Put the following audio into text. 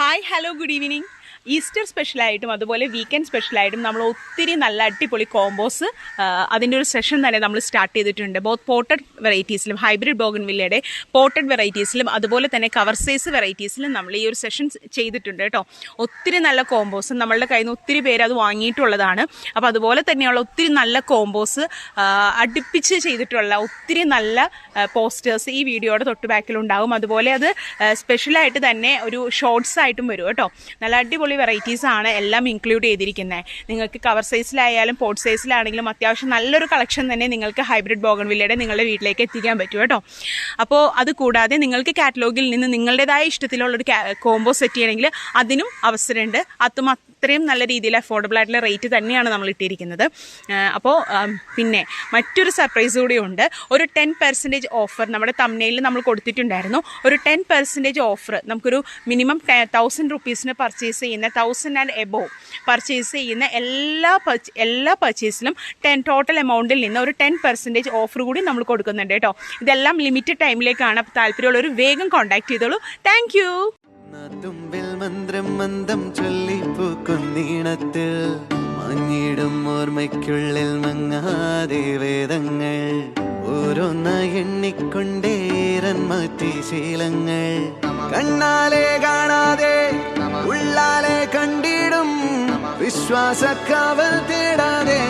Hi hello good evening. Easter സ്പെഷ്യലായിട്ടും അതുപോലെ weekend സ്പെഷ്യലായിട്ടും നമ്മൾ ഒത്തിരി നല്ല അടിപൊളി കോമ്പോസ് അതിൻ്റെ ഒരു സെഷൻ തന്നെ നമ്മൾ സ്റ്റാർട്ട് ചെയ്തിട്ടുണ്ട്. ബോത്ത് പോട്ടഡ് വെറൈറ്റീസിലും ഹൈബ്രിഡ് ബോഗൺവില്ലയുടെ പോട്ടഡ് വെറൈറ്റീസിലും അതുപോലെ തന്നെ കവർ സൈസ് വെറൈറ്റീസിലും നമ്മൾ ഈ ഒരു സെഷൻ ചെയ്തിട്ടുണ്ട് കേട്ടോ. ഒത്തിരി നല്ല കോമ്പോസ് നമ്മളുടെ കയ്യിൽ നിന്ന് ഒത്തിരി പേര് അത് വാങ്ങിയിട്ടുള്ളതാണ്. അപ്പോൾ അതുപോലെ തന്നെയുള്ള ഒത്തിരി നല്ല കോമ്പോസ് അടുപ്പിച്ച് ചെയ്തിട്ടുള്ള ഒത്തിരി നല്ല പോസ്റ്റേഴ്സ് ഈ വീഡിയോയുടെ തൊട്ട് ബാക്കിലുണ്ടാകും. അതുപോലെ അത് സ്പെഷ്യലായിട്ട് തന്നെ ഒരു ഷോർട്സ് ആയിട്ടും വരും കേട്ടോ. നല്ല അടിപൊളി വെറൈറ്റീസ് ആണ് എല്ലാം ഇൻക്ലൂഡ് ചെയ്തിരിക്കുന്നത്. നിങ്ങൾക്ക് കവർ സൈസിലായാലും പോട്ട് സൈസിലാണെങ്കിലും അത്യാവശ്യം നല്ലൊരു കളക്ഷൻ തന്നെ നിങ്ങൾക്ക് ഹൈബ്രിഡ് ബോഗൺവില്ലയുടെ നിങ്ങളുടെ വീട്ടിലേക്ക് എത്തിക്കാൻ പറ്റും കേട്ടോ. അപ്പോൾ അത് കൂടാതെ നിങ്ങൾക്ക് കാറ്റലോഗിൽ നിന്ന് നിങ്ങളുടേതായ ഇഷ്ടത്തിലുള്ളൊരു കോംബോ സെറ്റ് ചെയ്യണമെങ്കിൽ അതിനും അവസരമുണ്ട്. അതും അത്രയും നല്ല രീതിയിൽ അഫോർഡബിൾ ആയിട്ടുള്ള റേറ്റ് തന്നെയാണ് നമ്മൾ ഇട്ടിരിക്കുന്നത്. അപ്പോൾ പിന്നെ മറ്റൊരു സർപ്രൈസ് കൂടി ഉണ്ട്. ഒരു 10% ഓഫർ നമ്മുടെ തംബ്നെയിലിൽ നമ്മൾ കൊടുത്തിട്ടുണ്ടായിരുന്നു. ഒരു 10% ഓഫർ നമുക്കൊരു മിനിമം 1000 റുപ്പീസിന് പർച്ചേസ് ചെയ്യുന്ന 1000 ആൻഡ് എബോവ് പർച്ചേസ് ചെയ്യുന്ന എല്ലാ പർച്ചേസിലും ടോട്ടൽ എമൗണ്ടിൽ നിന്ന് ഒരു 10% ഓഫർ കൂടി നമ്മൾ കൊടുക്കുന്നുണ്ട് കേട്ടോ. ഇതെല്ലാം ലിമിറ്റഡ് ടൈമിലേക്കാണ്. അപ്പോൾ താല്പര്യമുള്ളവർ വേഗം കോൺടാക്ട് ചെയ്തോളൂ. Thank you. തുമ്പിൽ മന്ത്രം മന്ദം ചൊല്ലിപ്പൂക്കുന്നീണത്തിൽ മഞ്ഞിടും ഓർമ്മയ്ക്കുള്ളിൽ മങ്ങാതെ വേദങ്ങൾ ഓരോന്ന് എണ്ണിക്കൊണ്ടേരൻ മാറ്റി ശീലങ്ങൾ കണ്ണാലെ കാണാതെ ഉള്ളാലെ കണ്ടിടും വിശ്വാസക്കാവൽ തേടാതെ